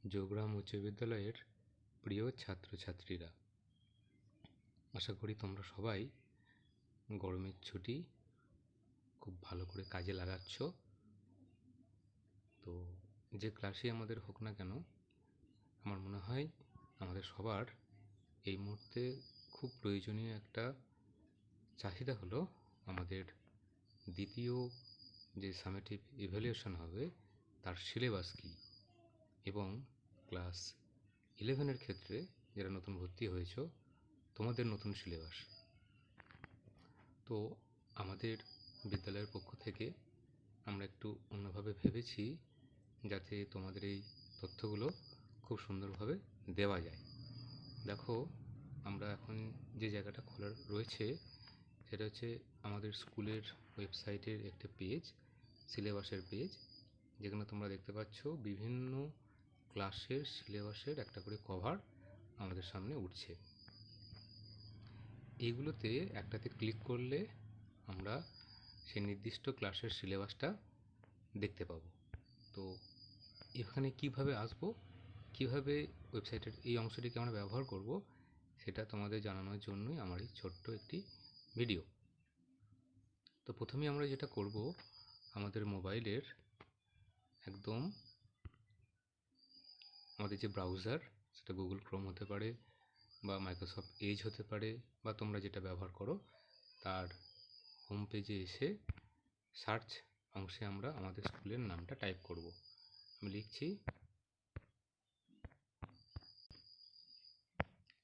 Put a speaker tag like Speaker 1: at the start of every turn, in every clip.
Speaker 1: যোগরাম উচ্চ বিদ্যালয়ের প্রিয় ছাত্রছাত্রীরা, আশা করি তোমরা সবাই গরমের ছুটি খুব ভালো করে কাজে লাগাচ্ছ। তো যে ক্লাসই আমাদের হোক না কেন, আমার মনে হয় আমাদের সবার এই মুহূর্তে খুব প্রয়োজনীয় একটা চাহিদা হলো আমাদের দ্বিতীয় যে সামেটিভ ইভ্যালুয়েশন হবে তার সিলেবাস কী, এবং ক্লাস 11-এর ক্ষেত্রে যারা নতুন ভর্তি হয়েছ তোমাদের নতুন সিলেবাস। তো আমাদের বিদ্যালয়ের পক্ষ থেকে আমরা একটু অন্যভাবে ভেবেছি যাতে তোমাদের এই তথ্যগুলো খুব সুন্দরভাবে দেওয়া যায়। দেখো, আমরা এখন যে জায়গাটা খোলা রয়েছে সেটা হচ্ছে আমাদের স্কুলের ওয়েবসাইটের একটা পেজ, সিলেবাসের পেজ, যেখানে তোমরা দেখতে পাচ্ছ বিভিন্ন ক্লাসের সিলেবাসের একটা করে কভার আমাদের সামনে উঠছে। এগুলোতে একটাতে ক্লিক করলে আমরা সেই নির্দিষ্ট ক্লাসের সিলেবাসটা দেখতে পাবো। তো এখানে কিভাবে আসবো, কিভাবে ওয়েবসাইটের এই অংশটিকে আমরা ব্যবহার করব, সেটা তোমাদের জানানোর জন্যই আমার এই ছোট্ট একটি ভিডিও। তো প্রথমে আমরা যেটা করব, আমাদের মোবাইলের একদম আমাদের যে ব্রাউজার, সেটা গুগল ক্রোম হতে পারে বা মাইক্রোসফট এজ হতে পারে, বা তোমরা যেটা ব্যবহার করো তার হোম পেজে এসে সার্চ অংশে আমরা আমাদের স্কুলের নামটা টাইপ করব। আমি লিখছি।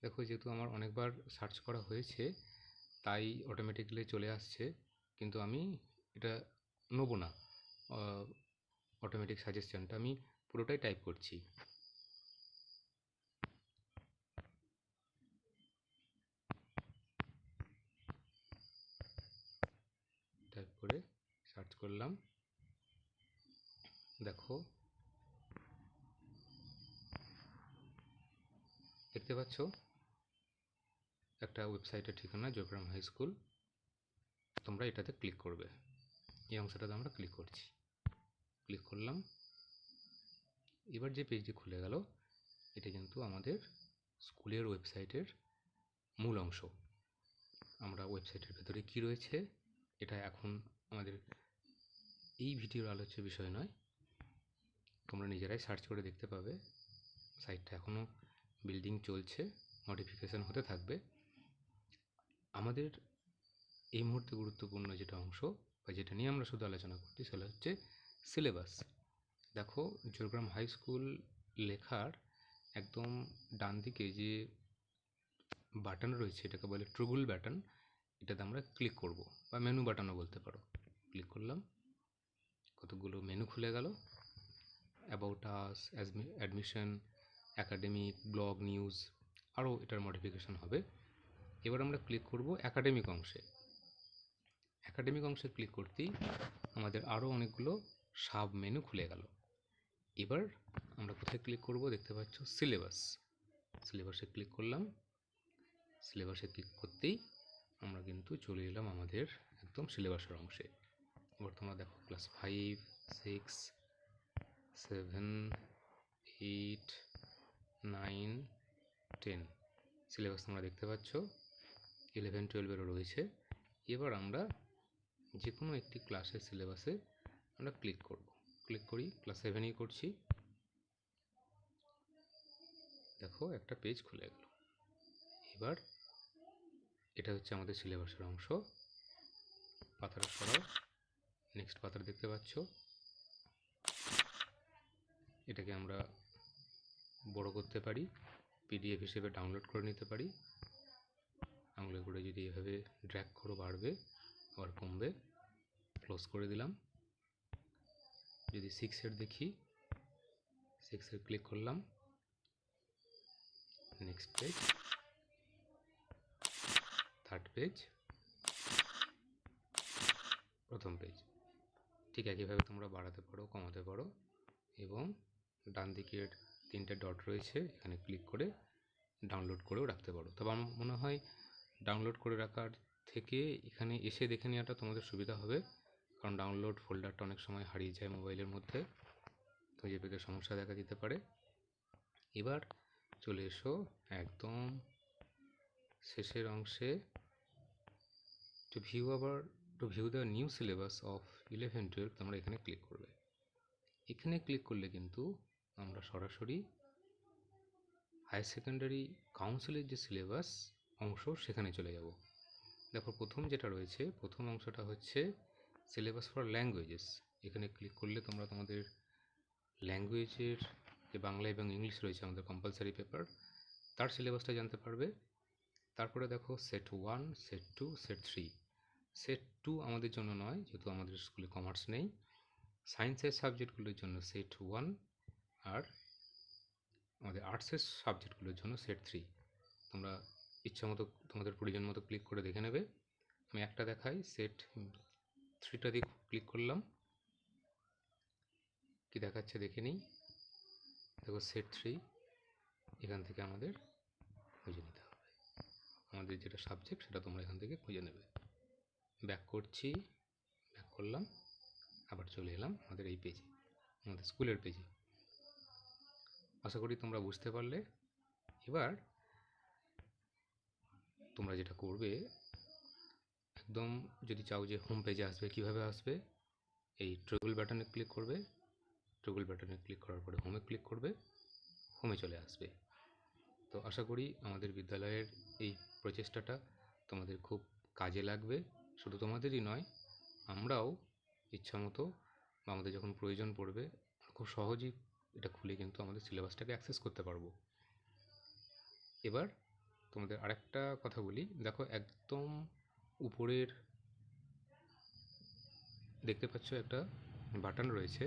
Speaker 1: দেখো, যেহেতু আমার অনেকবার সার্চ করা হয়েছে তাই অটোমেটিক্যালি চলে আসছে, কিন্তু আমি এটা নেবো না অটোমেটিক সাজেশনটা, আমি পুরোটাই টাইপ করছি। টাইপ করে সার্চ করলাম। দেখো, দেখতে পাচ্ছ একটা ওয়েবসাইটের ঠিকানা যোগরাম হাই স্কুল। তোমরা এটাতে ক্লিক করবে। এই অংশটাতে আমরা ক্লিক করছি, ক্লিক করলাম। এবার যে পেজটি খুলে গেল এটা কিন্তু আমাদের স্কুলের ওয়েবসাইটের মূল অংশ। আমরা ওয়েবসাইটের ভেতরে কি রয়েছে এটা এখন আমাদের এই ভিডিওর আলোচ্য বিষয় নয়, তোমরা নিজেরাই সার্চ করে দেখতে পাবে। সাইটটা এখনও বিল্ডিং চলছে, মডিফিকেশন হতে থাকবে। আমাদের এই মুহূর্তে গুরুত্বপূর্ণ যেটা অংশ বা যেটা নিয়ে আমরা শুধু আলোচনা করছি সেটা হচ্ছে সিলেবাস। দেখো, যোগরাম হাই স্কুল লেখার একদম ডান দিকে যে বাটন রয়েছে এটাকে বলে ট্রুগুল বাটন, এটাতে আমরা ক্লিক করব, বা মেনু বাটনও বলতে পারো। ক্লিক করলাম, কতগুলো মেনু খুলে গেল। About us, admission, academic, blog, news, আরও এটার মডিফিকেশন হবে। এবার আমরা ক্লিক করব অ্যাকাডেমিক অংশে। অ্যাকাডেমিক অংশে ক্লিক করতেই আমাদের আরও অনেকগুলো সাব মেনু খুলে গেল। এবার আমরা কোথায় ক্লিক করব, দেখতে পাচ্ছ সিলেবাস। সিলেবাসে ক্লিক করলাম। সিলেবাসে ক্লিক করতেই আমরা কিন্তু চলে এলাম আমাদের একদম সিলেবাসের অংশে। এবার তোমরা দেখো, ক্লাস 5, 6, 7, 8, 9, 10 সিলেবাস তোমরা দেখতে পাচ্ছ। 11, 12-এরও রয়েছে। এবার আমরা যে কোনো একটি ক্লাসের সিলেবাসে আমরা ক্লিক করব। ক্লিক করি, ক্লাস 7-এই করছি। দেখো, একটা পেজ খুলে গেল। এবার এটা হচ্ছে আমাদের সিলেবাসের অংশ। পাতাটা সরাও, নেক্সট পাতাটা দেখতে পাচ্ছ। এটাকে আমরা বড় করতে পারি, পিডিএফ হিসেবে ডাউনলোড করে নিতে পারি। আঙুলে করে যদি এভাবে ড্র্যাগ করো বাড়বে, আবার কমবে। ক্লোজ করে দিলাম। যদি 6-এর দেখি, 6-এর ক্লিক করলাম। নেক্সট পেজ, থার্ড পেজ, প্রথম পেজ। ঠিক একইভাবে তোমরা বাড়াতে পারো, কমাতে পারো, এবং ডান দিকের 3টে ডট রয়েছে, এখানে ক্লিক করে ডাউনলোড করেও রাখতে পারো। তবে আমার মনে হয় ডাউনলোড করে রাখার থেকে এখানে এসে দেখে নেওয়াটা তোমাদের সুবিধা হবে, কারণ ডাউনলোড ফোল্ডারটা অনেক সময় হারিয়ে যায় মোবাইলের মধ্যে, তো যে পেজে সমস্যা দেখা দিতে পারে। এবার চলে এসো একদম শেষের অংশে, two view the new syllabus of 11-12 তোমরা এখানে ক্লিক করবে। এখানে ক্লিক করলে কিন্তু আমরা সরাসরি হায়ার সেকেন্ডারি কাউন্সিলের যে সিলেবাস অংশ সেখানে চলে যাব। দেখো প্রথম যেটা রয়েছে, প্রথম অংশটা হচ্ছে সিলেবাস ফর ল্যাঙ্গুয়েজেস। এখানে ক্লিক করলে তোমরা তোমাদের ল্যাঙ্গুয়েজের যে বাংলা এবং ইংলিশ রয়েছে আমাদের কম্পালসারি পেপার, তার সিলেবাসটা জানতে পারবে। তারপরে দেখো সেট 1, সেট 2, সেট 3। সেট 2 আমাদের জন্য নয়, যেহেতু আমাদের স্কুলে কমার্স নেই। সায়েন্সের সাবজেক্টগুলোর জন্য সেট 1, আর আমাদের আর্টসের সাবজেক্টগুলোর জন্য সেট 3। তোমরা ইচ্ছা মতো তোমাদের প্রয়োজন মতো ক্লিক করে দেখে নেবে। আমি একটা দেখাই, সেট 3টা দিয়ে ক্লিক করলাম, কি দেখাচ্ছে দেখে নিই। দেখো সেট 3, এখান থেকে আমাদের খুঁজে নিতে হবে আমাদের যেটা সাবজেক্ট, সেটা তোমরা এখান থেকে খুঁজে নেবে। ব্যাক করছি, ব্যাক করলাম, আবার চলে এলাম আমাদের এই পেজে, আমাদের স্কুলের পেজে। আশা করি তোমরা বুঝতে পারলে। এবার তোমরা যেটা করবে, একদম যদি চাও যে হোম পেজে আসবে, কিভাবে আসবে, এই ট্রিপল বাটনে ক্লিক করবে। ট্রিপল বাটনে ক্লিক করার পরে হোমে ক্লিক করবে, হোমে চলে আসবে। তো আশা করি আমাদের বিদ্যালয়ের এই প্রচেষ্টাটা তোমাদের খুব কাজে লাগবে। শুধু তোমাদেরই নয়, আমরাও ইচ্ছামতো বা আমাদের যখন প্রয়োজন পড়বে খুব সহজেই এটা খুলে কিন্তু আমাদের সিলেবাসটাকে অ্যাক্সেস করতে পারবো। এবার তোমাদের আরেকটা কথা বলি, দেখো একদম উপরের দেখতে পাচ্ছ একটা বাটন রয়েছে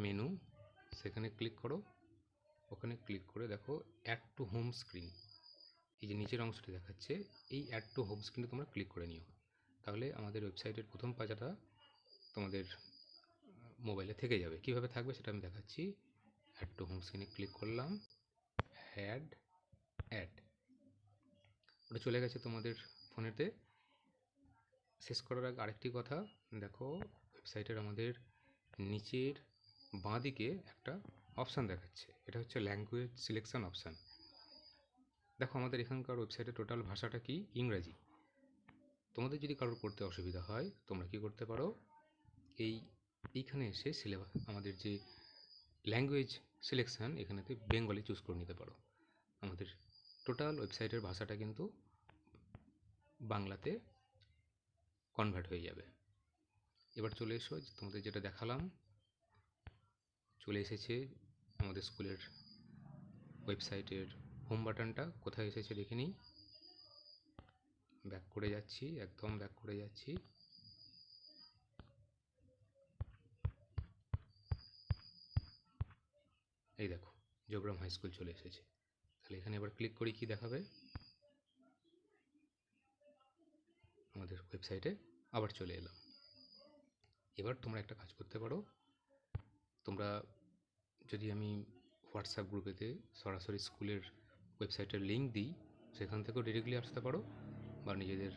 Speaker 1: মেনু, সেখানে ক্লিক করো। ওখানে ক্লিক করে দেখো অ্যাড টু হোম স্ক্রিন, এই যে নিচের অংশটি দেখাচ্ছে, এই অ্যাড টু হোম স্ক্রিনে তোমরা ক্লিক করে নিও। তাহলে আমাদের ওয়েবসাইটের প্রথম পাতাটা তোমাদের মোবাইলে থেকে যাবে। কীভাবে থাকবে সেটা আমি দেখাচ্ছি। অ্যাড টু হোম স্ক্রিনে ক্লিক করলাম, অ্যাড, ওটা চলে গেছে তোমাদের ফোনেতে। শেষ করার আগে আরেকটি কথা, দেখো ওয়েবসাইটের আমাদের নিচের বাঁ দিকে একটা অপশান দেখাচ্ছে, এটা হচ্ছে ল্যাঙ্গুয়েজ সিলেকশন অপশান। দেখো আমাদের এখানকার ওয়েবসাইটে টোটাল ভাষাটা কি, ইংরাজি। তোমাদের যদি কারোর পড়তে অসুবিধা হয়, তোমরা কি করতে পারো, এইখানে এসে সিলেবাস আমাদের যে ল্যাঙ্গুয়েজ সিলেকশান, এখানেতে বেঙ্গলি চুজ করে নিতে পারো। আমাদের টোটাল ওয়েবসাইটের ভাষাটা কিন্তু বাংলাতে কনভার্ট হয়ে যাবে। এবার চলে এসো, তোমাদের যেটা দেখালাম, চলে এসেছে আমাদের স্কুলের ওয়েবসাইটের হোম বাটনটা। কোথায় এসেছে দেখে নিই। ব্যাক করে যাচ্ছি, একদম ব্যাক করে যাচ্ছি। এই দেখো যোগরাম হাই স্কুল চলে এসেছে। তাহলে এখানে এবার ক্লিক করি, কি দেখাবে, আমাদের ওয়েবসাইটে আবার চলে এলাম। এবার তোমরা একটা কাজ করতে পারো, তোমরা যদি আমি হোয়াটসঅ্যাপ গ্রুপেতে সরাসরি স্কুলের ওয়েবসাইটের লিঙ্ক দিই, সেখান থেকেও ডিরেক্টলি আসতে পারো, বা নিজেদের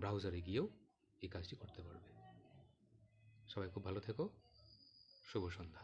Speaker 1: ব্রাউজারে গিয়েও এই কাজটি করতে পারবে। সবাই খুব ভালো থেকো, শুভ সন্ধ্যা।